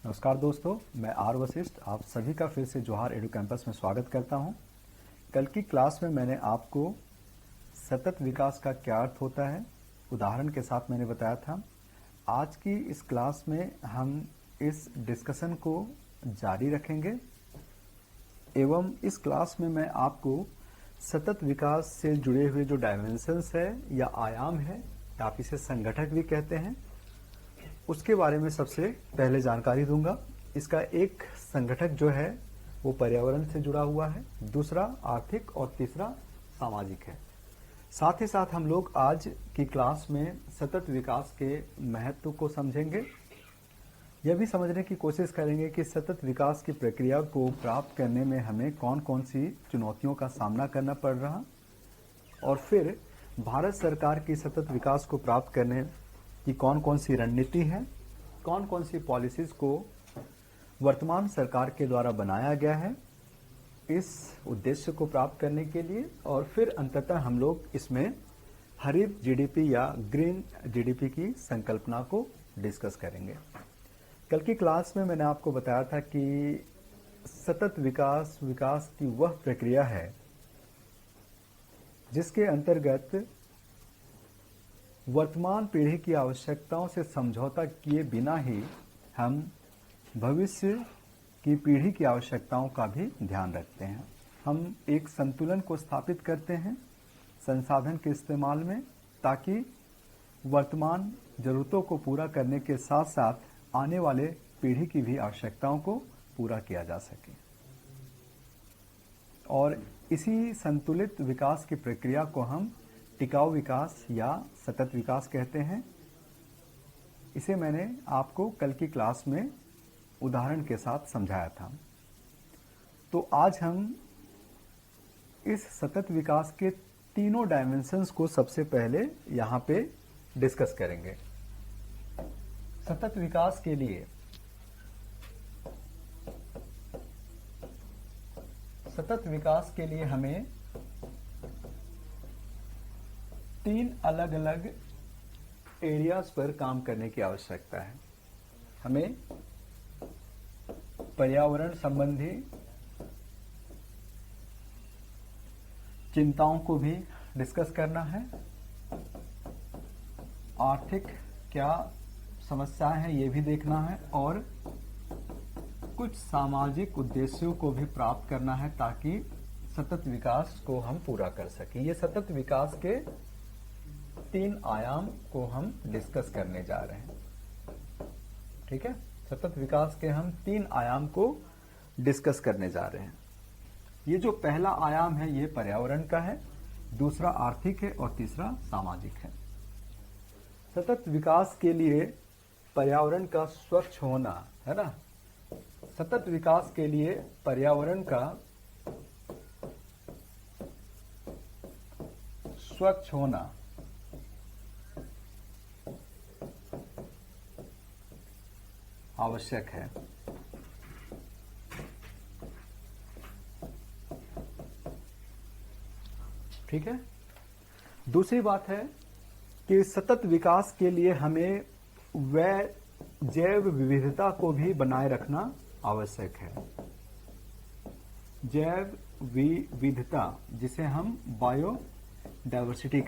नमस्कार दोस्तों, मैं आर वशिष्ठ आप सभी का फिर से जोहार एडू कैंपस में स्वागत करता हूं। कल की क्लास में मैंने आपको सतत विकास का क्या अर्थ होता है उदाहरण के साथ मैंने बताया था। आज की इस क्लास में हम इस डिस्कशन को जारी रखेंगे एवं इस क्लास में मैं आपको सतत विकास से जुड़े हुए जो डायमेंशंस है या आयाम है, आप इसे संगठक भी कहते हैं, उसके बारे में सबसे पहले जानकारी दूंगा। इसका एक संगठक जो है वो पर्यावरण से जुड़ा हुआ है, दूसरा आर्थिक और तीसरा सामाजिक है। साथ ही साथ हम लोग आज की क्लास में सतत विकास के महत्व को समझेंगे। यह भी समझने की कोशिश करेंगे कि सतत विकास की प्रक्रिया को प्राप्त करने में हमें कौन कौन सी चुनौतियों का सामना करना पड़ रहा और फिर भारत सरकार की सतत विकास को प्राप्त करने कि कौन कौन सी रणनीति है, कौन कौन सी पॉलिसीज को वर्तमान सरकार के द्वारा बनाया गया है इस उद्देश्य को प्राप्त करने के लिए, और फिर अंततः हम लोग इसमें हरित जीडीपी या ग्रीन जीडीपी की संकल्पना को डिस्कस करेंगे। कल की क्लास में मैंने आपको बताया था कि सतत विकास की वह प्रक्रिया है जिसके अंतर्गत वर्तमान पीढ़ी की आवश्यकताओं से समझौता किए बिना ही हम भविष्य की पीढ़ी की आवश्यकताओं का भी ध्यान रखते हैं। हम एक संतुलन को स्थापित करते हैं संसाधन के इस्तेमाल में, ताकि वर्तमान जरूरतों को पूरा करने के साथ साथ आने वाले पीढ़ी की भी आवश्यकताओं को पूरा किया जा सके। और इसी संतुलित विकास की प्रक्रिया को हम टिकाऊ विकास या सतत विकास कहते हैं। इसे मैंने आपको कल की क्लास में उदाहरण के साथ समझाया था। तो आज हम इस सतत विकास के तीनों डायमेंशंस को सबसे पहले यहाँ पे डिस्कस करेंगे। सतत विकास के लिए हमें तीन अलग अलग एरियाज पर काम करने की आवश्यकता है। हमें पर्यावरण संबंधी चिंताओं को भी डिस्कस करना है, आर्थिक क्या समस्याएं हैं ये भी देखना है, और कुछ सामाजिक उद्देश्यों को भी प्राप्त करना है ताकि सतत विकास को हम पूरा कर सकें। ये सतत विकास के तीन आयाम को हम डिस्कस करने जा रहे हैं। ठीक है, सतत विकास के हम तीन आयाम को डिस्कस करने जा रहे हैं। ये जो पहला आयाम है ये पर्यावरण का है, दूसरा आर्थिक है और तीसरा सामाजिक है। सतत विकास के लिए पर्यावरण का स्वच्छ होना है ना, सतत विकास के लिए पर्यावरण का स्वच्छ होना आवश्यक है। ठीक है, दूसरी बात है कि सतत विकास के लिए हमें जैव विविधता को भी बनाए रखना आवश्यक है। जैव विविधता जिसे हम बायोडायवर्सिटी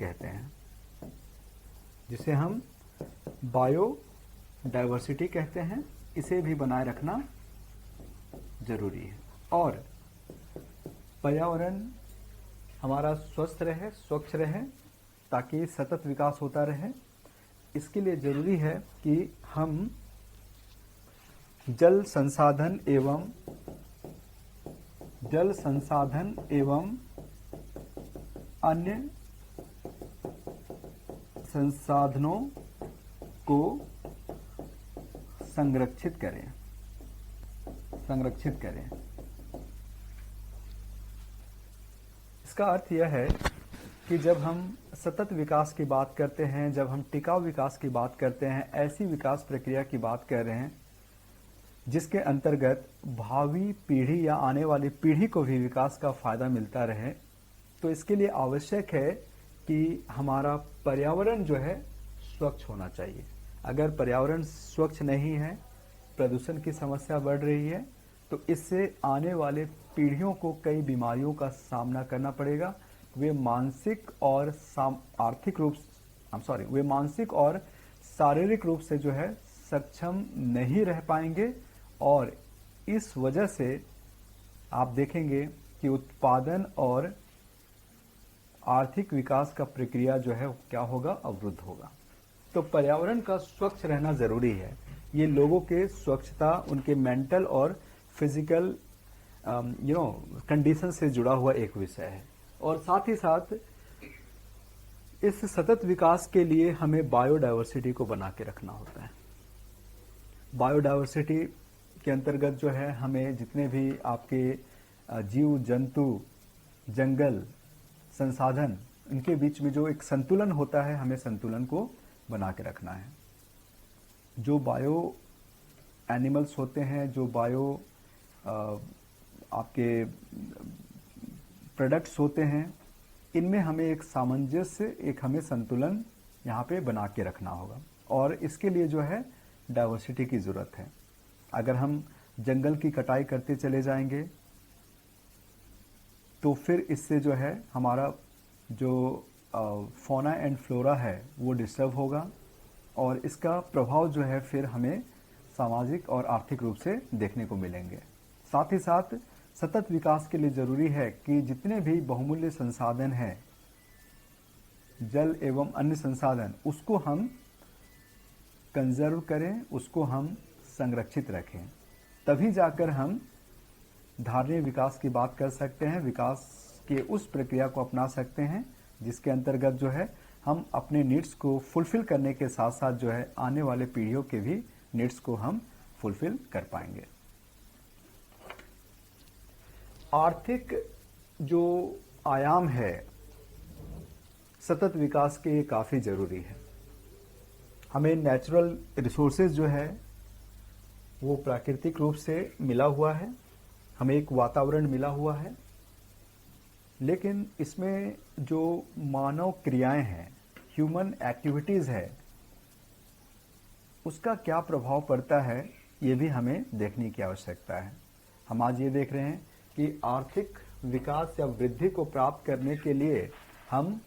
कहते हैं, इसे भी बनाए रखना जरूरी है। और पर्यावरण हमारा स्वस्थ रहे, स्वच्छ रहे, ताकि सतत विकास होता रहे। इसके लिए जरूरी है कि हम जल संसाधन एवं अन्य संसाधनों को संरक्षित करें। इसका अर्थ यह है कि जब हम सतत विकास की बात करते हैं, जब हम टिकाऊ विकास की बात करते हैं, ऐसी विकास प्रक्रिया की बात कर रहे हैं जिसके अंतर्गत भावी पीढ़ी या आने वाली पीढ़ी को भी विकास का फायदा मिलता रहे, तो इसके लिए आवश्यक है कि हमारा पर्यावरण जो है स्वच्छ होना चाहिए। अगर पर्यावरण स्वच्छ नहीं है प्रदूषण की समस्या बढ़ रही है, तो इससे आने वाले पीढ़ियों को कई बीमारियों का सामना करना पड़ेगा। वे मानसिक और आर्थिक रूप वे मानसिक और शारीरिक रूप से जो है सक्षम नहीं रह पाएंगे, और इस वजह से आप देखेंगे कि उत्पादन और आर्थिक विकास का प्रक्रिया जो है क्या होगा, अवरुद्ध होगा। तो पर्यावरण का स्वच्छ रहना जरूरी है। ये लोगों के स्वच्छता, उनके मेंटल और फिजिकल कंडीशन से जुड़ा हुआ एक विषय है। और साथ ही साथ इस सतत विकास के लिए हमें बायोडायवर्सिटी को बना के रखना होता है। बायोडायवर्सिटी के अंतर्गत जो है हमें जितने भी आपके जीव जंतु, जंगल, संसाधन, इनके बीच में जो एक संतुलन होता है, हमें संतुलन को बना के रखना है। जो बायो एनिमल्स होते हैं, जो बायो आपके प्रोडक्ट्स होते हैं, इनमें हमें एक सामंजस्य, एक हमें संतुलन यहाँ पे बना के रखना होगा। और इसके लिए जो है डाइवर्सिटी की ज़रूरत है। अगर हम जंगल की कटाई करते चले जाएंगे तो फिर इससे जो है हमारा जो फौना एंड फ्लोरा है वो डिस्टर्ब होगा, और इसका प्रभाव जो है फिर हमें सामाजिक और आर्थिक रूप से देखने को मिलेंगे। साथ ही साथ सतत विकास के लिए जरूरी है कि जितने भी बहुमूल्य संसाधन हैं, जल एवं अन्य संसाधन, उसको हम कंजर्व करें, उसको हम संरक्षित रखें। तभी जाकर हम धारणीय विकास की बात कर सकते हैं, विकास के उस प्रक्रिया को अपना सकते हैं जिसके अंतर्गत जो है हम अपने नीड्स को फुलफिल करने के साथ साथ जो है आने वाले पीढ़ियों के भी नीड्स को हम फुलफिल कर पाएंगे। आर्थिक जो आयाम है सतत विकास के, काफी जरूरी है। हमें नेचुरल रिसोर्सेज जो है वो प्राकृतिक रूप से मिला हुआ है, हमें एक वातावरण मिला हुआ है, लेकिन इसमें जो मानव क्रियाएं हैं, ह्यूमन एक्टिविटीज है, उसका क्या प्रभाव पड़ता है, ये भी हमें देखने की आवश्यकता है। हम आज ये देख रहे हैं कि आर्थिक विकास या वृद्धि को प्राप्त करने के लिए हम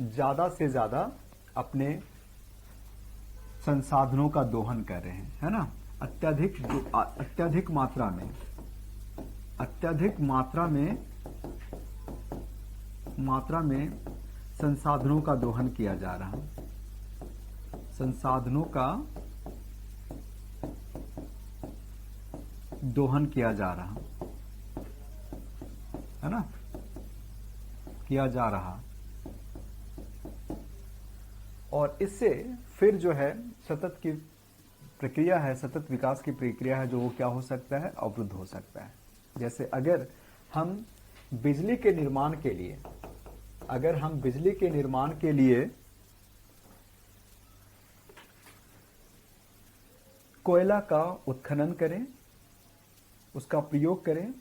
ज्यादा से ज्यादा अपने संसाधनों का दोहन कर रहे हैं, है ना। अत्यधिक मात्रा में संसाधनों का दोहन किया जा रहा है, संसाधनों का दोहन किया जा रहा है ना, किया जा रहा। और इससे फिर जो है सतत की प्रक्रिया है, सतत विकास की प्रक्रिया है, जो वो क्या हो सकता है, अवरुद्ध हो सकता है। जैसे अगर हम बिजली के निर्माण के लिए कोयला का उत्खनन करें, उसका प्रयोग करें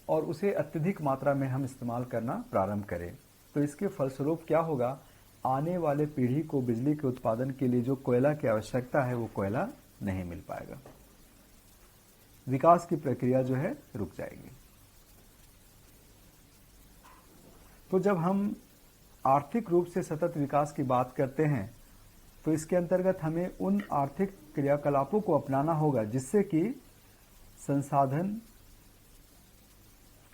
और उसे अत्यधिक मात्रा में हम इस्तेमाल करना प्रारंभ करें, तो इसके फलस्वरूप क्या होगा, आने वाले पीढ़ी को बिजली के उत्पादन के लिए जो कोयला की आवश्यकता है वो कोयला नहीं मिल पाएगा। विकास की प्रक्रिया जो है रुक जाएगी। तो जब हम आर्थिक रूप से सतत विकास की बात करते हैं तो इसके अंतर्गत हमें उन आर्थिक क्रियाकलापों को अपनाना होगा जिससे कि संसाधन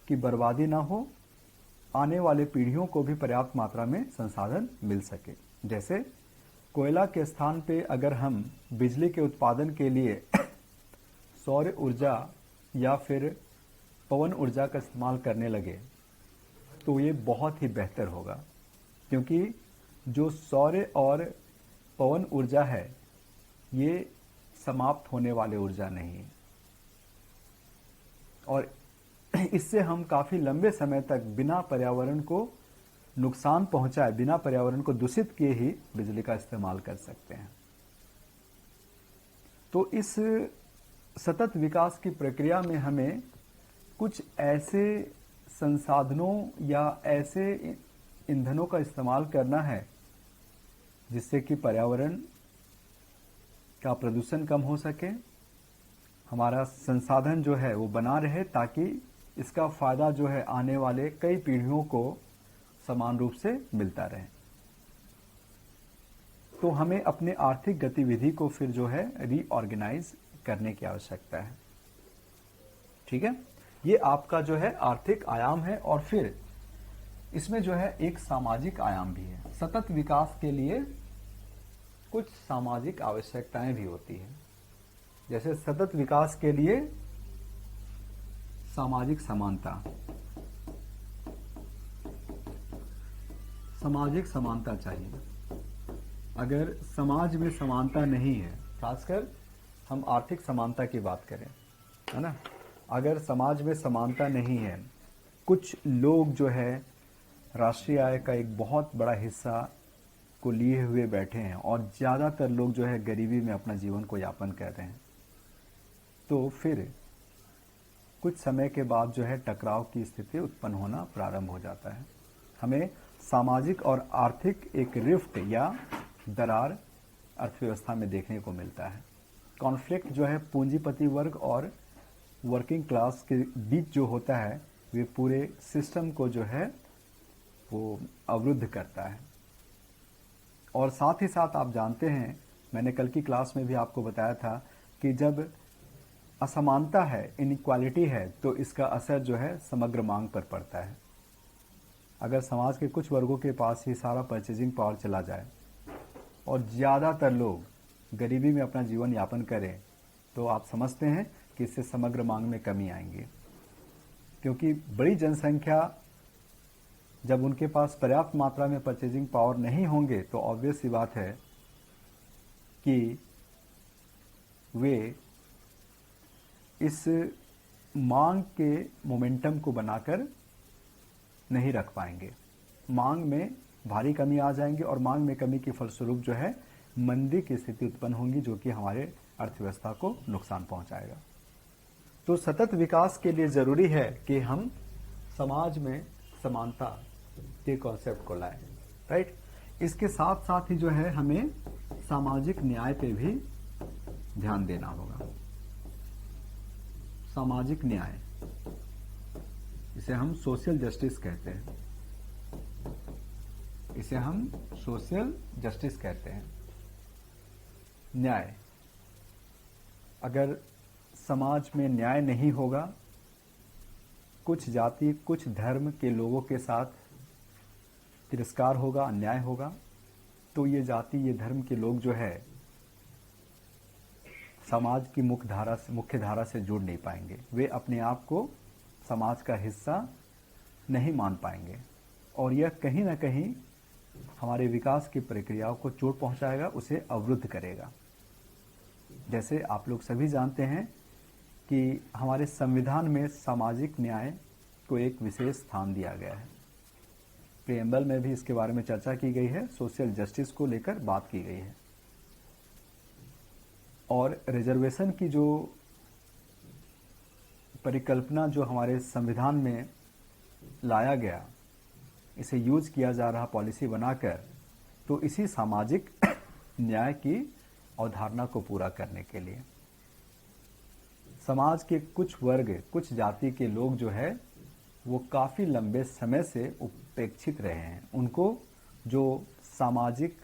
की बर्बादी ना हो, आने वाले पीढ़ियों को भी पर्याप्त मात्रा में संसाधन मिल सके। जैसे कोयला के स्थान पे अगर हम बिजली के उत्पादन के लिए सौर ऊर्जा या फिर पवन ऊर्जा का इस्तेमाल करने लगे तो ये बहुत ही बेहतर होगा, क्योंकि जो सौर और पवन ऊर्जा है ये समाप्त होने वाली ऊर्जा नहीं है, और इससे हम काफी लंबे समय तक बिना पर्यावरण को नुकसान पहुंचाए, बिना पर्यावरण को दूषित किए ही बिजली का इस्तेमाल कर सकते हैं। तो इस सतत विकास की प्रक्रिया में हमें कुछ ऐसे संसाधनों या ऐसे ईंधनों का इस्तेमाल करना है जिससे कि पर्यावरण का प्रदूषण कम हो सके, हमारा संसाधन जो है वो बना रहे, ताकि इसका फायदा जो है आने वाले कई पीढ़ियों को समान रूप से मिलता रहे। तो हमें अपने आर्थिक गतिविधि को फिर जो है रीऑर्गेनाइज करने की आवश्यकता है। ठीक है, ये आपका जो है आर्थिक आयाम है। और फिर इसमें जो है एक सामाजिक आयाम भी है। सतत विकास के लिए कुछ सामाजिक आवश्यकताएं भी होती हैं। जैसे सतत विकास के लिए सामाजिक समानता, सामाजिक समानता चाहिए। अगर समाज में समानता नहीं है, खासकर हम आर्थिक समानता की बात करें, है ना, अगर समाज में समानता नहीं है, कुछ लोग जो है राष्ट्रीय आय का एक बहुत बड़ा हिस्सा को लिए हुए बैठे हैं और ज़्यादातर लोग जो है गरीबी में अपना जीवन को यापन कर रहे हैं, तो फिर कुछ समय के बाद जो है टकराव की स्थिति उत्पन्न होना प्रारंभ हो जाता है। हमें सामाजिक और आर्थिक एक रिफ्ट या दरार अर्थव्यवस्था में देखने को मिलता है। कॉन्फ्लिक्ट जो है पूंजीपति वर्ग और वर्किंग क्लास के बीच जो होता है, वे पूरे सिस्टम को जो है वो अवरुद्ध करता है। और साथ ही साथ आप जानते हैं, मैंने कल की क्लास में भी आपको बताया था कि जब असमानता है, इनइक्वालिटी है, तो इसका असर जो है समग्र मांग पर पड़ता है। अगर समाज के कुछ वर्गों के पास ही सारा परचेजिंग पावर चला जाए और ज़्यादातर लोग गरीबी में अपना जीवन यापन करें, तो आप समझते हैं कि इससे समग्र मांग में कमी आएंगी। क्योंकि बड़ी जनसंख्या जब उनके पास पर्याप्त मात्रा में परचेजिंग पावर नहीं होंगे, तो ऑब्वियस सी बात है कि वे इस मांग के मोमेंटम को बनाकर नहीं रख पाएंगे। मांग में भारी कमी आ जाएंगी और मांग में कमी के फलस्वरूप जो है मंदी की स्थिति उत्पन्न होगी, जो कि हमारे अर्थव्यवस्था को नुकसान पहुंचाएगा। तो सतत विकास के लिए जरूरी है कि हम समाज में समानता के कॉन्सेप्ट को लाएं, राइट। इसके साथ साथ ही जो है हमें सामाजिक न्याय पे भी ध्यान देना होगा। सामाजिक न्याय, इसे हम सोशल जस्टिस कहते हैं, इसे हम सोशल जस्टिस कहते हैं। न्याय, अगर समाज में न्याय नहीं होगा, कुछ जाति कुछ धर्म के लोगों के साथ तिरस्कार होगा, अन्याय होगा, तो ये जाति ये धर्म के लोग जो है समाज की मुख्य धारा से जुड़ नहीं पाएंगे। वे अपने आप को समाज का हिस्सा नहीं मान पाएंगे और यह कहीं ना कहीं हमारे विकास की प्रक्रियाओं को चोट पहुंचाएगा, उसे अवरुद्ध करेगा। जैसे आप लोग सभी जानते हैं कि हमारे संविधान में सामाजिक न्याय को एक विशेष स्थान दिया गया है। प्रीएम्बल में भी इसके बारे में चर्चा की गई है, सोशल जस्टिस को लेकर बात की गई है। और रिजर्वेशन की जो परिकल्पना जो हमारे संविधान में लाया गया, इसे यूज किया जा रहा पॉलिसी बनाकर, तो इसी सामाजिक न्याय की अवधारणा को पूरा करने के लिए समाज के कुछ वर्ग कुछ जाति के लोग जो है वो काफ़ी लंबे समय से उपेक्षित रहे हैं। उनको जो सामाजिक,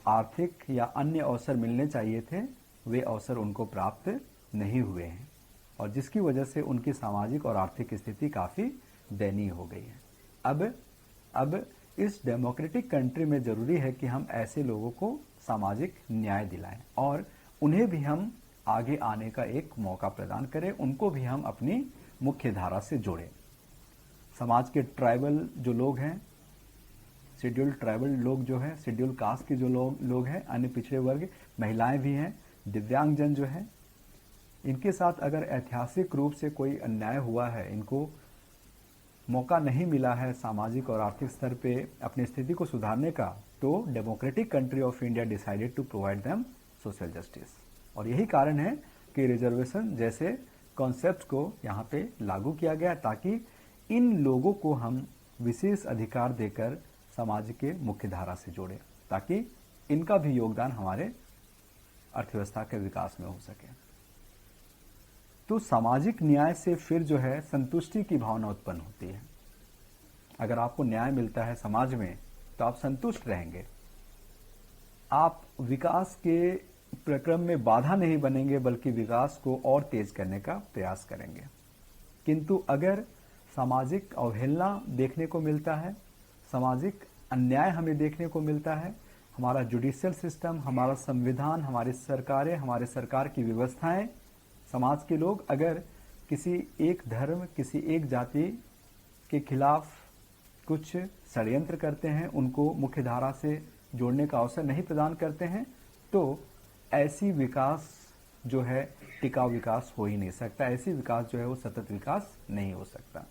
आर्थिक या अन्य अवसर मिलने चाहिए थे, वे अवसर उनको प्राप्त नहीं हुए हैं और जिसकी वजह से उनकी सामाजिक और आर्थिक स्थिति काफ़ी दयनीय हो गई है। अब इस डेमोक्रेटिक कंट्री में ज़रूरी है कि हम ऐसे लोगों को सामाजिक न्याय दिलाएं और उन्हें भी हम आगे आने का एक मौका प्रदान करें, उनको भी हम अपनी मुख्य धारा से जोड़ें। समाज के ट्राइबल जो लोग हैं, शेड्यूल्ड ट्राइबल लोग जो हैं, शेड्यूल्ड कास्ट के जो लोग हैं, अन्य पिछड़े वर्ग, महिलाएं भी हैं, दिव्यांगजन जो हैं, इनके साथ अगर ऐतिहासिक रूप से कोई अन्याय हुआ है, इनको मौका नहीं मिला है सामाजिक और आर्थिक स्तर पे अपनी स्थिति को सुधारने का, तो democratic country of India decided to provide them social justice. और यही कारण है कि रिजर्वेशन जैसे कॉन्सेप्ट को यहाँ पे लागू किया गया, ताकि इन लोगों को हम विशेष अधिकार देकर समाज के मुख्य धारा से जोड़ें, ताकि इनका भी योगदान हमारे अर्थव्यवस्था के विकास में हो सके। तो सामाजिक न्याय से फिर जो है संतुष्टि की भावना उत्पन्न होती है। अगर आपको न्याय मिलता है समाज में तो आप संतुष्ट रहेंगे, आप विकास के प्रक्रम में बाधा नहीं बनेंगे बल्कि विकास को और तेज करने का प्रयास करेंगे। किंतु अगर सामाजिक अवहेलना देखने को मिलता है, सामाजिक अन्याय हमें देखने को मिलता है, हमारा जुडिशियल सिस्टम, हमारा संविधान, हमारी सरकारें, हमारे सरकार की व्यवस्थाएं, समाज के लोग अगर किसी एक धर्म, किसी एक जाति के खिलाफ कुछ षड्यंत्र करते हैं, उनको मुख्य धारा से जोड़ने का अवसर नहीं प्रदान करते हैं, तो ऐसी विकास जो है टिकाऊ विकास हो ही नहीं सकता, ऐसी विकास जो है वो सतत विकास नहीं हो सकता।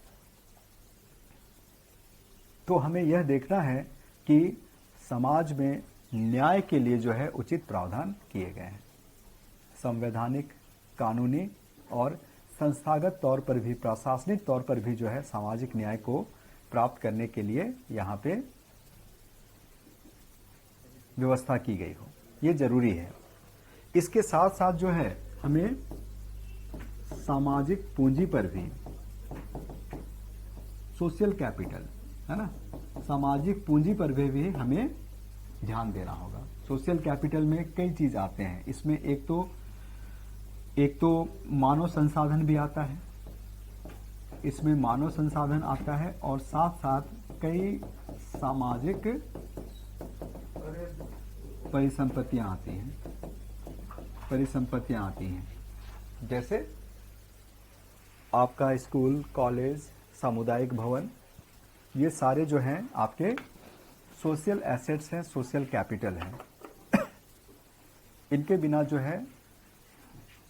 तो हमें यह देखना है कि समाज में न्याय के लिए जो है उचित प्रावधान किए गए हैं। संवैधानिक, कानूनी और संस्थागत तौर पर भी, प्रशासनिक तौर पर भी जो है सामाजिक न्याय को प्राप्त करने के लिए यहाँ पे व्यवस्था की गई हो, ये जरूरी है। इसके साथ साथ जो है हमें सामाजिक पूंजी पर भी, सोशल कैपिटल है ना, सामाजिक पूंजी पर भी हमें ध्यान देना होगा। सोशल कैपिटल में कई चीज आते हैं, इसमें एक तो मानव संसाधन भी आता है, इसमें मानव संसाधन आता है और साथ साथ कई सामाजिक परिसंपत्तियां आती हैं, जैसे आपका स्कूल, कॉलेज, सामुदायिक भवन, ये सारे जो हैं आपके सोशल एसेट्स हैं, सोशल कैपिटल हैं। इनके बिना जो है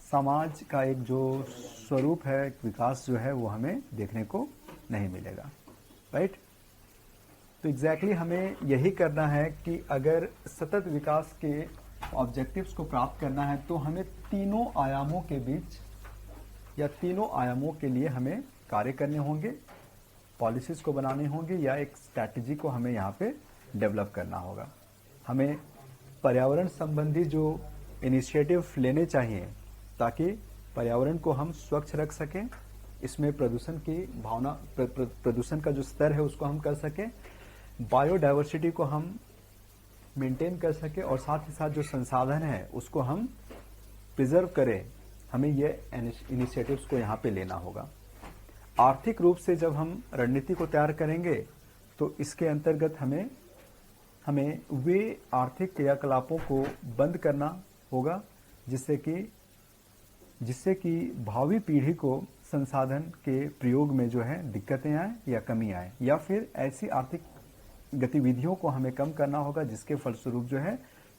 समाज का एक जो स्वरूप है, एक विकास जो है वो हमें देखने को नहीं मिलेगा, राइट। तो एग्जैक्टली हमें यही करना है कि अगर सतत विकास के ऑब्जेक्टिव्स को प्राप्त करना है तो हमें तीनों आयामों के बीच या तीनों आयामों के लिए हमें कार्य करने होंगे, पॉलिसीज को बनाने होंगे या एक स्ट्रैटेजी को हमें यहाँ पे डेवलप करना होगा। हमें पर्यावरण संबंधी जो इनिशिएटिव लेने चाहिए ताकि पर्यावरण को हम स्वच्छ रख सकें, इसमें प्रदूषण की भावना, प्रदूषण का जो स्तर है उसको हम कर सकें, बायोडायवर्सिटी को हम मेंटेन कर सके और साथ ही साथ जो संसाधन है उसको हम प्रिजर्व करें। हमें ये इनिशिएटिव्स को यहाँ पे लेना होगा। आर्थिक रूप से जब हम रणनीति को तैयार करेंगे तो इसके अंतर्गत हमें वे आर्थिक क्रियाकलापों को बंद करना होगा जिससे कि भावी पीढ़ी को संसाधन के प्रयोग में जो है दिक्कतें आए या कमी आए, या फिर ऐसी आर्थिक गतिविधियों को हमें कम करना होगा जिसके फलस्वरूप जो है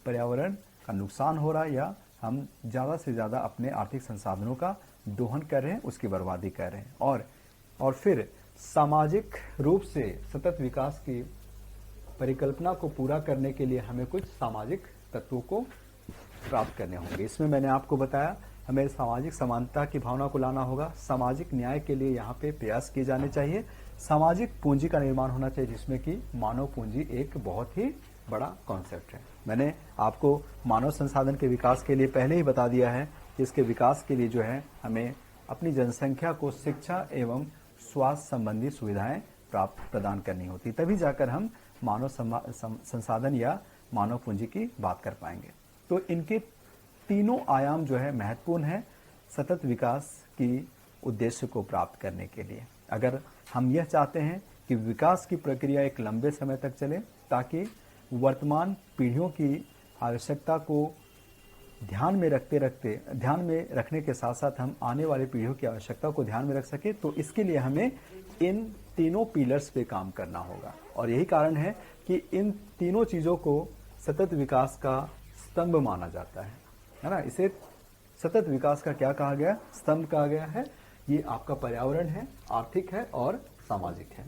पर्यावरण का नुकसान हो रहा है या हम ज़्यादा से ज़्यादा अपने आर्थिक संसाधनों का दोहन कर रहे हैं, उसकी बर्बादी कर रहे हैं। और फिर सामाजिक रूप से सतत विकास की परिकल्पना को पूरा करने के लिए हमें कुछ सामाजिक तत्वों को प्राप्त करने होंगे। इसमें मैंने आपको बताया हमें सामाजिक समानता की भावना को लाना होगा, सामाजिक न्याय के लिए यहाँ पे प्रयास किए जाने चाहिए, सामाजिक पूंजी का निर्माण होना चाहिए जिसमें कि मानव पूंजी एक बहुत ही बड़ा कॉन्सेप्ट है। मैंने आपको मानव संसाधन के विकास के लिए पहले ही बता दिया है कि इसके विकास के लिए जो है हमें अपनी जनसंख्या को शिक्षा एवं स्वास्थ्य संबंधी सुविधाएं प्रदान करनी होती, तभी जाकर हम मानव संसाधन या मानव पूंजी की बात कर पाएंगे। तो इनके तीनों आयाम जो है महत्वपूर्ण है सतत विकास की उद्देश्य को प्राप्त करने के लिए। अगर हम यह चाहते हैं कि विकास की प्रक्रिया एक लंबे समय तक चले ताकि वर्तमान पीढ़ियों की आवश्यकता को ध्यान में रखने के साथ साथ हम आने वाली पीढ़ियों की आवश्यकता को ध्यान में रख सके, तो इसके लिए हमें इन तीनों पिलर्स पे काम करना होगा। और यही कारण है कि इन तीनों चीजों को सतत विकास का स्तंभ माना जाता है ना। इसे सतत विकास का क्या कहा गया, स्तंभ कहा गया है। ये आपका पर्यावरण है, आर्थिक है और सामाजिक है।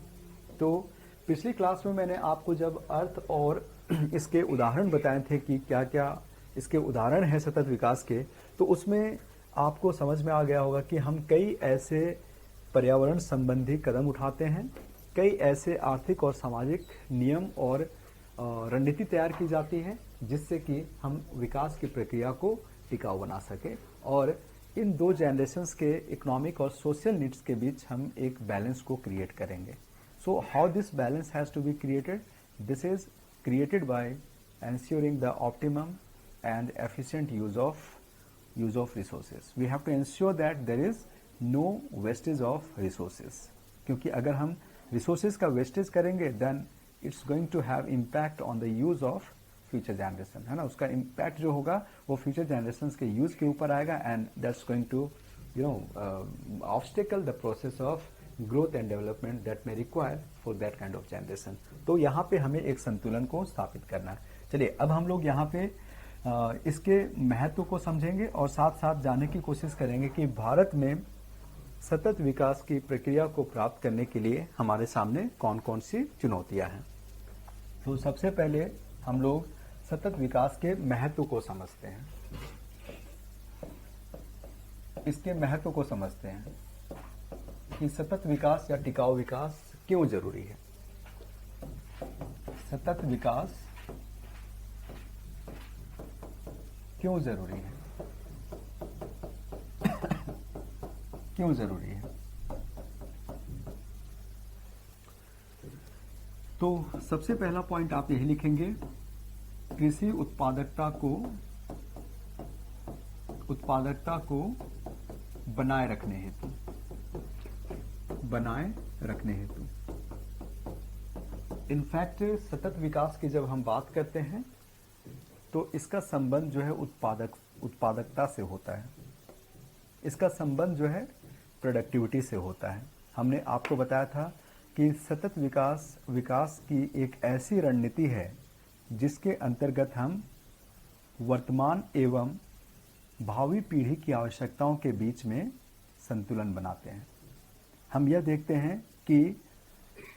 तो पिछली क्लास में मैंने आपको जब अर्थ और इसके उदाहरण बताए थे कि क्या क्या इसके उदाहरण हैं सतत विकास के, तो उसमें आपको समझ में आ गया होगा कि हम कई ऐसे पर्यावरण संबंधी कदम उठाते हैं, कई ऐसे आर्थिक और सामाजिक नियम और रणनीति तैयार की जाती है जिससे कि हम विकास की प्रक्रिया को टिकाऊ बना सके और इन दो जनरेशन्स के इकोनॉमिक और सोशल नीड्स के बीच हम एक बैलेंस को क्रिएट करेंगे. So how this balance has to be created? This is created by ensuring the optimum and efficient use of resources. We have to ensure that there is no wastage of resources. क्योंकि अगर हम resources का wastage करेंगे then it's going to have impact on the use of future generation, है ना. उसका impact जो होगा वो future generations के use के ऊपर आएगा and that's going to obstacle the process of growth and development that may require for that kind of generation. तो यहाँ पे हमें एक संतुलन को स्थापित करना है. चलिए अब हम लोग यहाँ पे इसके महत्व को समझेंगे और साथ साथ जानने की कोशिश करेंगे कि भारत में सतत विकास की प्रक्रिया को प्राप्त करने के लिए हमारे सामने कौन कौन सी चुनौतियां हैं. तो सबसे पहले हम लोग सतत विकास के महत्व को समझते हैं. इसके महत्व को समझते हैं कि सतत विकास या टिकाऊ विकास क्यों जरूरी है. सतत विकास क्यों जरूरी है? क्यों जरूरी है? तो सबसे पहला पॉइंट आप यही लिखेंगे, कृषि उत्पादकता को बनाए रखने हेतु. इनफैक्ट सतत विकास की जब हम बात करते हैं तो इसका संबंध जो है उत्पादकता से होता है. इसका संबंध जो है प्रोडक्टिविटी से होता है. हमने आपको बताया था कि सतत विकास की एक ऐसी रणनीति है जिसके अंतर्गत हम वर्तमान एवं भावी पीढ़ी की आवश्यकताओं के बीच में संतुलन बनाते हैं. हम यह देखते हैं कि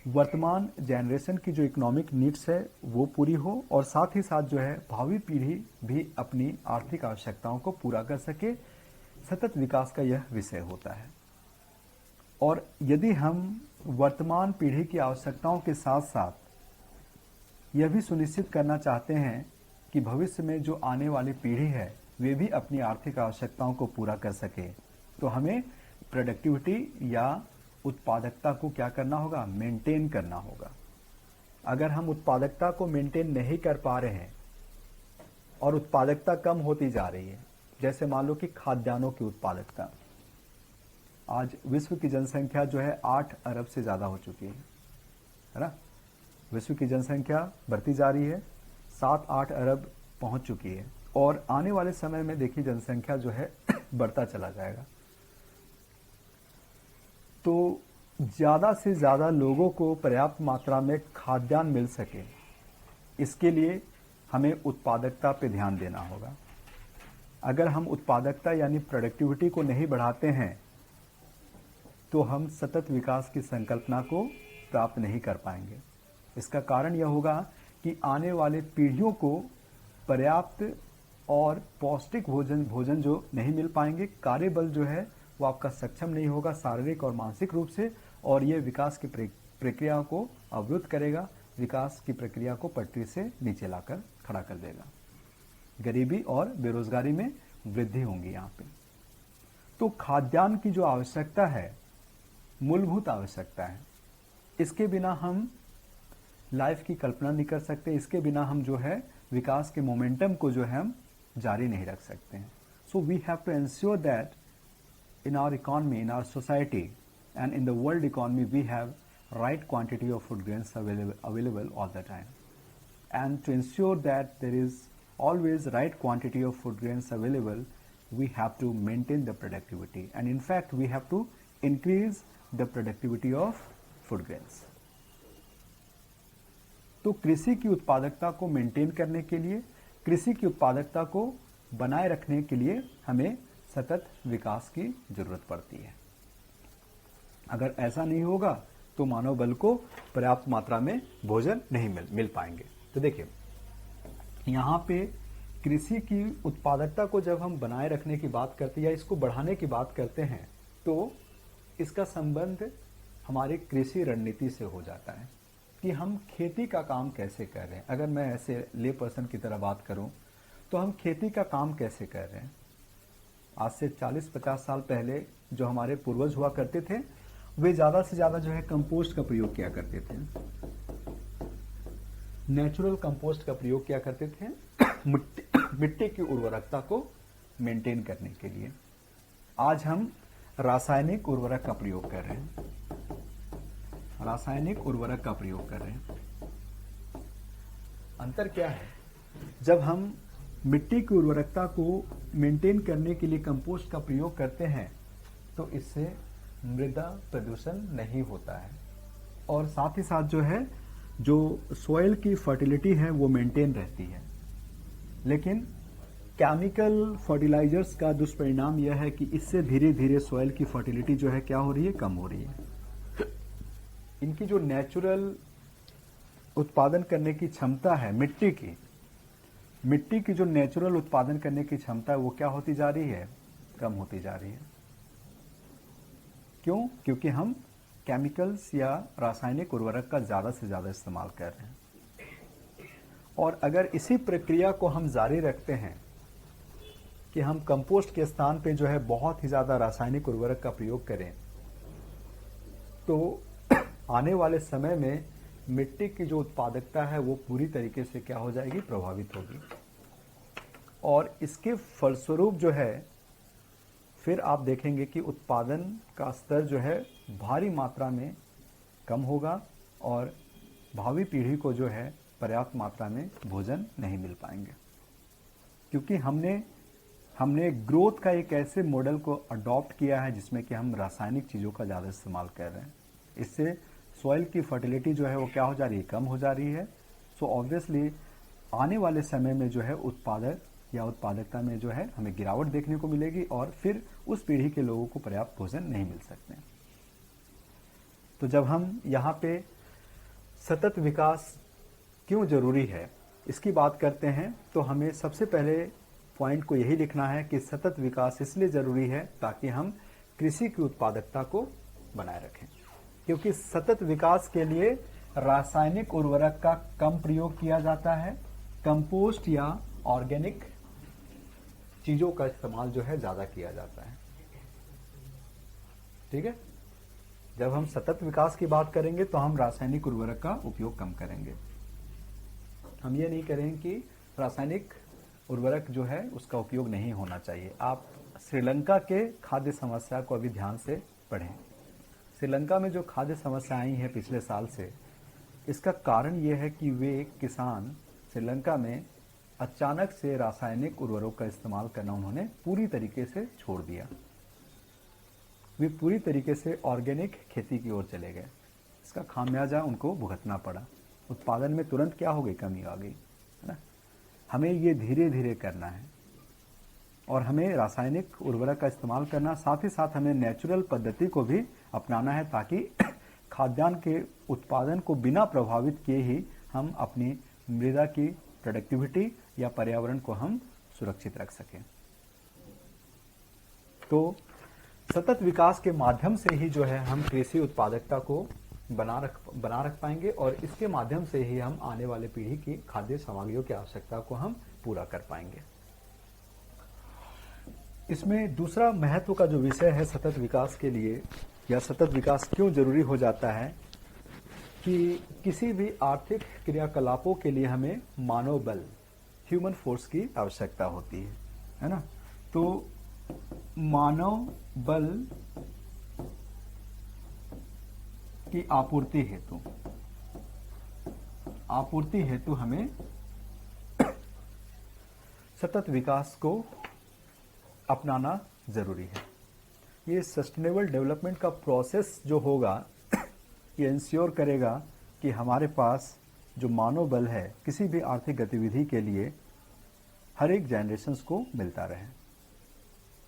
वर्तमान जनरेशन की जो इकोनॉमिक नीड्स है वो पूरी हो और साथ ही साथ जो है भावी पीढ़ी भी अपनी आर्थिक आवश्यकताओं को पूरा कर सके. सतत विकास का यह विषय होता है. और यदि हम वर्तमान पीढ़ी की आवश्यकताओं के साथ साथ यह भी सुनिश्चित करना चाहते हैं कि भविष्य में जो आने वाली पीढ़ी है वे भी अपनी आर्थिक आवश्यकताओं को पूरा कर सके, तो हमें प्रोडक्टिविटी या उत्पादकता को क्या करना होगा? मेंटेन करना होगा. अगर हम उत्पादकता को मेंटेन नहीं कर पा रहे हैं और उत्पादकता कम होती जा रही है, जैसे मान लो कि खाद्यान्नों की उत्पादकता, आज विश्व की जनसंख्या जो है 8 अरब से ज्यादा हो चुकी है ना. विश्व की जनसंख्या बढ़ती जा रही है, 7-8 अरब पहुंच चुकी है और आने वाले समय में देखिए जनसंख्या जो है बढ़ता चला जाएगा. तो ज्यादा से ज्यादा लोगों को पर्याप्त मात्रा में खाद्यान्न मिल सके, इसके लिए हमें उत्पादकता पे ध्यान देना होगा. अगर हम उत्पादकता यानी प्रोडक्टिविटी को नहीं बढ़ाते हैं तो हम सतत विकास की संकल्पना को प्राप्त नहीं कर पाएंगे. इसका कारण यह होगा कि आने वाले पीढ़ियों को पर्याप्त और पौष्टिक भोजन जो नहीं मिल पाएंगे, कार्यबल जो है वो आपका सक्षम नहीं होगा शारीरिक और मानसिक रूप से, और ये विकास की प्रक्रिया को अवरुद्ध करेगा, विकास की प्रक्रिया को पटरी से नीचे लाकर खड़ा कर देगा. गरीबी और बेरोजगारी में वृद्धि होंगी यहाँ पे. तो खाद्यान्न की जो आवश्यकता है मूलभूत आवश्यकता है, इसके बिना हम लाइफ की कल्पना नहीं कर सकते. इसके बिना हम जो है विकास के मोमेंटम को जो है हम जारी नहीं रख सकते हैं. So we have to ensure that in our economy, in our society and in the world economy, we have right quantity of food grains available all the time. And to ensure that there is always right quantity of food grains available, we have to maintain the productivity. And in fact, we have to increase the productivity of food grains. तो कृषि की उत्पादकता को maintain करने के लिए, कृषि की उत्पादकता को बनाए रखने के लिए हमें सतत विकास की जरूरत पड़ती है. अगर ऐसा नहीं होगा तो मानव बल को पर्याप्त मात्रा में भोजन नहीं मिल पाएंगे. तो देखिए यहाँ पे कृषि की उत्पादकता को जब हम बनाए रखने की बात करते हैं या इसको बढ़ाने की बात करते हैं तो इसका संबंध हमारी कृषि रणनीति से हो जाता है कि हम खेती का काम कैसे कर रहे हैं. अगर मैं ऐसे ले पर्सन की तरह बात करूं तो हम खेती का काम कैसे कर रहे हैं. आज से 40-50 साल पहले जो हमारे पूर्वज हुआ करते थे, वे ज़्यादा से ज़्यादा जो है कंपोस्ट का प्रयोग किया करते थे, नेचुरल कंपोस्ट का प्रयोग किया करते थे मिट्टी की उर्वरकता को मेंटेन करने के लिए। आज हम रासायनिक उर्वरक का प्रयोग कर रहे हैं, रासायनिक उर्वरक का प्रयोग कर रहे हैं। अंतर क्या है? जब हम मिट्टी की उर्वरकता को मेंटेन करने के लिए कंपोस्ट का प्रयोग करते हैं तो इससे मृदा प्रदूषण नहीं होता है और साथ ही साथ जो है जो सॉइल की फर्टिलिटी है वो मेंटेन रहती है। लेकिन केमिकल फर्टिलाइजर्स का दुष्परिणाम यह है कि इससे धीरे धीरे सॉइल की फर्टिलिटी जो है क्या हो रही है, कम हो रही है। इनकी जो नेचुरल उत्पादन करने की क्षमता है मिट्टी की जो नेचुरल उत्पादन करने की क्षमता है वो क्या होती जा रही है, कम होती जा रही है। क्यों? क्योंकि हम केमिकल्स या रासायनिक उर्वरक का ज़्यादा से ज़्यादा इस्तेमाल कर रहे हैं। और अगर इसी प्रक्रिया को हम जारी रखते हैं कि हम कंपोस्ट के स्थान पे जो है बहुत ही ज़्यादा रासायनिक उर्वरक का प्रयोग करें, तो आने वाले समय में मिट्टी की जो उत्पादकता है वो पूरी तरीके से क्या हो जाएगी, प्रभावित होगी। और इसके फलस्वरूप जो है फिर आप देखेंगे कि उत्पादन का स्तर जो है भारी मात्रा में कम होगा और भावी पीढ़ी को जो है पर्याप्त मात्रा में भोजन नहीं मिल पाएंगे, क्योंकि हमने ग्रोथ का एक ऐसे मॉडल को अडॉप्ट किया है जिसमें कि हम रासायनिक चीज़ों का ज़्यादा इस्तेमाल कर रहे हैं। इससे सॉइल की फर्टिलिटी जो है वो क्या हो जा रही है, कम हो जा रही है। सो ऑब्वियसली आने वाले समय में जो है उत्पादक या उत्पादकता में जो है हमें गिरावट देखने को मिलेगी और फिर उस पीढ़ी के लोगों को पर्याप्त भोजन नहीं मिल सकते। तो जब हम यहाँ पे सतत विकास क्यों जरूरी है इसकी बात करते हैं तो हमें सबसे पहले पॉइंट को यही लिखना है कि सतत विकास इसलिए जरूरी है ताकि हम कृषि की उत्पादकता को बनाए रखें, क्योंकि सतत विकास के लिए रासायनिक उर्वरक का कम प्रयोग किया जाता है, कंपोस्ट या ऑर्गेनिक चीजों का इस्तेमाल जो है ज्यादा किया जाता है। ठीक है, जब हम सतत विकास की बात करेंगे तो हम रासायनिक उर्वरक का उपयोग कम करेंगे। हम ये नहीं करेंगे कि रासायनिक उर्वरक जो है उसका उपयोग नहीं होना चाहिए। आप श्रीलंका के खाद्य समस्या को अभी ध्यान से पढ़ें। श्रीलंका में जो खाद्य समस्या आई है पिछले साल से, इसका कारण ये है कि वे किसान श्रीलंका में अचानक से रासायनिक उर्वरकों का इस्तेमाल करना उन्होंने पूरी तरीके से छोड़ दिया। वे पूरी तरीके से ऑर्गेनिक खेती की ओर चले गए। इसका खामियाजा उनको भुगतना पड़ा। उत्पादन में तुरंत क्या हो गई, कमी आ गई, है ना। हमें ये धीरे धीरे करना है और हमें रासायनिक उर्वरक का इस्तेमाल करना, साथ ही साथ हमें नेचुरल पद्धति को भी अपनाना है ताकि खाद्यान्न के उत्पादन को बिना प्रभावित किए ही हम अपनी मृदा की प्रोडक्टिविटी या पर्यावरण को हम सुरक्षित रख सकें। तो सतत विकास के माध्यम से ही जो है हम कृषि उत्पादकता को बना रख पाएंगे और इसके माध्यम से ही हम आने वाले पीढ़ी की खाद्य सामग्रियों की आवश्यकता को हम पूरा कर पाएंगे। इसमें दूसरा महत्व का जो विषय है सतत विकास के लिए, या सतत विकास क्यों जरूरी हो जाता है, कि किसी भी आर्थिक क्रियाकलापों के लिए हमें मानव बल, ह्यूमन फोर्स की आवश्यकता होती है ना। तो मानव बल की आपूर्ति हेतु हमें सतत विकास को अपनाना जरूरी है। ये सस्टेनेबल डेवलपमेंट का प्रोसेस जो होगा ये इंश्योर करेगा कि हमारे पास जो मानव बल है किसी भी आर्थिक गतिविधि के लिए हर एक जनरेशन्स को मिलता रहे।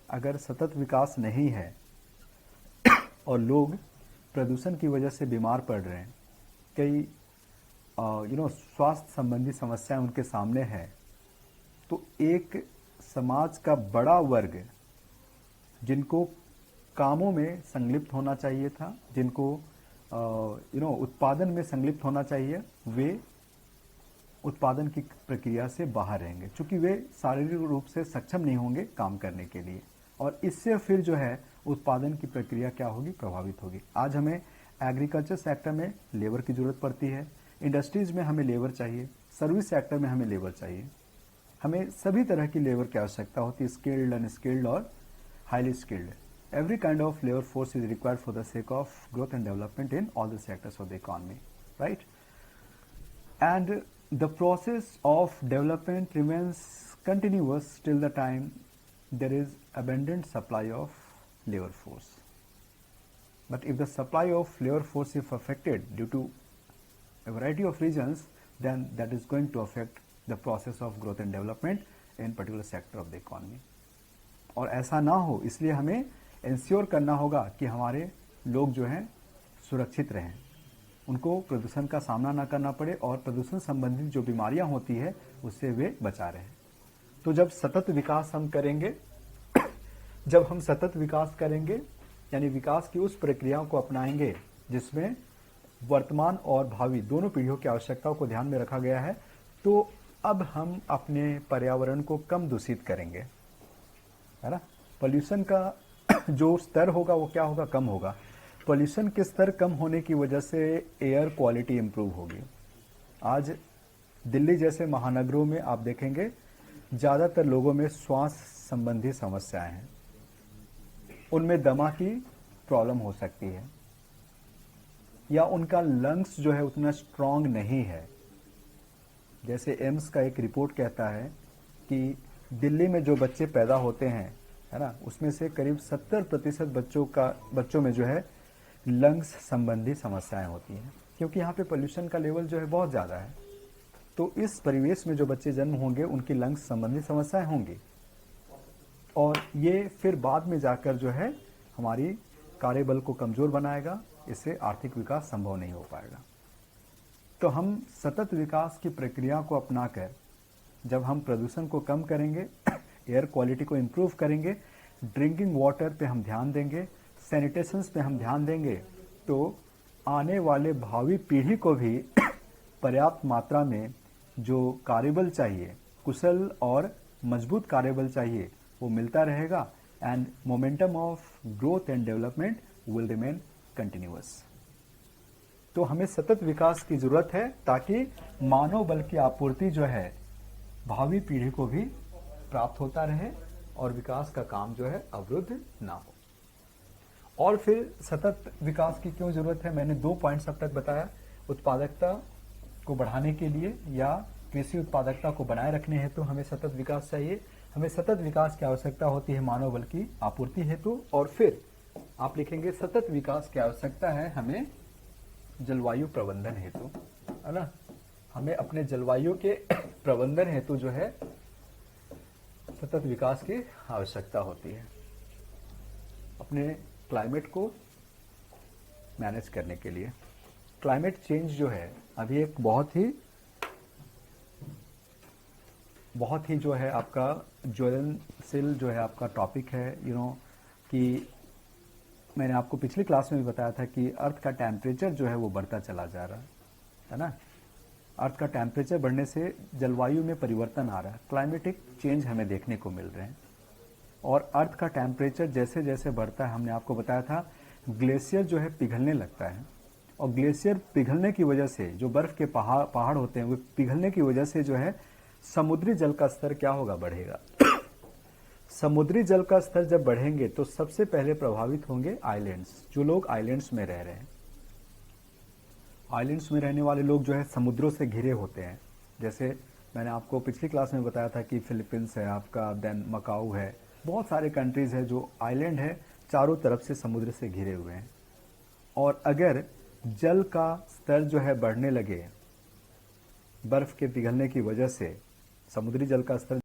अगर सतत विकास नहीं है और लोग प्रदूषण की वजह से बीमार पड़ रहे हैं, कई स्वास्थ्य संबंधी समस्याएं उनके सामने है, तो एक समाज का बड़ा वर्ग जिनको कामों में संलिप्त होना चाहिए था, जिनको उत्पादन में संलिप्त होना चाहिए, वे उत्पादन की प्रक्रिया से बाहर रहेंगे, क्योंकि वे शारीरिक रूप से सक्षम नहीं होंगे काम करने के लिए। और इससे फिर जो है उत्पादन की प्रक्रिया क्या होगी, प्रभावित होगी। आज हमें एग्रीकल्चर सेक्टर में लेबर की जरूरत पड़ती है, इंडस्ट्रीज में हमें लेबर चाहिए, सर्विस सेक्टर में हमें लेबर चाहिए, हमें सभी तरह की लेबर की आवश्यकता होती है, स्किल्ड, अनस्किल्ड और highly skilled. Every kind of labour force is required for the sake of growth and development in all the sectors of the economy, right? And the process of development remains continuous till the time there is abundant supply of labor force. But if the supply of labor force is affected due to a variety of reasons, then that is going to affect the process of growth and development in particular sector of the economy. और ऐसा ना हो इसलिए हमें ensure करना होगा कि हमारे लोग जो हैं सुरक्षित रहें, उनको प्रदूषण का सामना ना करना पड़े और प्रदूषण संबंधित जो बीमारियां होती है उससे वे बचा रहें। तो जब सतत विकास हम करेंगे जब हम सतत विकास करेंगे यानी विकास की उस प्रक्रियाओं को अपनाएंगे जिसमें वर्तमान और भावी दोनों पीढ़ियों की आवश्यकताओं को ध्यान में रखा गया है, तो अब हम अपने पर्यावरण को कम दूषित करेंगे, है ना? पोल्यूशन का जो स्तर होगा वो क्या होगा, कम होगा। पोल्यूशन के स्तर कम होने की वजह से एयर क्वालिटी इंप्रूव होगी। आज दिल्ली जैसे महानगरों में आप देखेंगे ज़्यादातर लोगों में श्वास संबंधी समस्याएं हैं, उनमें दमा की प्रॉब्लम हो सकती है या उनका लंग्स जो है उतना स्ट्रांग नहीं है। जैसे एम्स का एक रिपोर्ट कहता है कि दिल्ली में जो बच्चे पैदा होते हैं, है ना, उसमें से करीब 70% बच्चों में जो है लंग्स संबंधी समस्याएं होती हैं, क्योंकि यहाँ पे पोल्यूशन का लेवल जो है बहुत ज़्यादा है। तो इस परिवेश में जो बच्चे जन्म होंगे उनकी लंग्स संबंधी समस्याएं होंगी और ये फिर बाद में जाकर जो है हमारी कार्यबल को कमजोर बनाएगा, इससे आर्थिक विकास संभव नहीं हो पाएगा। तो हम सतत विकास की प्रक्रिया को अपनाकर जब हम प्रदूषण को कम करेंगे, एयर क्वालिटी को इम्प्रूव करेंगे, ड्रिंकिंग वाटर पे हम ध्यान देंगे, सैनिटेशंस पे हम ध्यान देंगे, तो आने वाले भावी पीढ़ी को भी पर्याप्त मात्रा में जो कार्यबल चाहिए, कुशल और मजबूत कार्यबल चाहिए, वो मिलता रहेगा and momentum of growth and development will remain continuous. तो हमें सतत विकास की जरूरत है ताकि मानव बल की आपूर्ति जो है भावी पीढ़ी को भी प्राप्त होता रहे और विकास का काम जो है अवरुद्ध ना हो। और फिर सतत विकास की क्यों जरूरत है, मैंने 2 पॉइंट्स अब तक बताया। उत्पादकता को बढ़ाने के लिए या कृषि उत्पादकता को बनाए रखने हेतु हमें सतत विकास चाहिए। हमें सतत विकास की आवश्यकता होती है मानव बल की आपूर्ति हेतु। और फिर आप लिखेंगे सतत विकास की आवश्यकता है हमें जलवायु प्रबंधन हेतु, है ना? हमें अपने जलवायु के प्रबंधन हेतु जो है सतत विकास की आवश्यकता होती है, अपने क्लाइमेट को मैनेज करने के लिए। क्लाइमेट चेंज जो है अभी एक बहुत ही जो है आपका ज्वलनशील जो है आपका टॉपिक है। कि मैंने आपको पिछली क्लास में भी बताया था कि अर्थ का टेम्परेचर जो है वो बढ़ता चला जा रहा है ना? अर्थ का टेम्परेचर बढ़ने से जलवायु में परिवर्तन आ रहा है, क्लाइमेटिक चेंज हमें देखने को मिल रहे हैं। और अर्थ का टेम्परेचर जैसे जैसे बढ़ता है, हमने आपको बताया था ग्लेशियर जो है पिघलने लगता है, और ग्लेशियर पिघलने की वजह से जो बर्फ के पहाड़ होते हैं वो पिघलने की वजह से जो है समुद्री जल का स्तर क्या होगा, बढ़ेगा। समुद्री जल का स्तर जब बढ़ेंगे तो सबसे पहले प्रभावित होंगे आइलैंड्स, जो लोग आइलैंड्स में रह रहे हैं। आइलैंड्स में रहने वाले लोग जो है समुद्रों से घिरे होते हैं। जैसे मैंने आपको पिछली क्लास में बताया था कि फिलीपींस है आपका, देन मकाऊ है, बहुत सारे कंट्रीज है जो आइलैंड है, चारों तरफ से समुद्र से घिरे हुए हैं। और अगर जल का स्तर जो है बढ़ने लगे, बर्फ के पिघलने की वजह से समुद्री जल का स्तर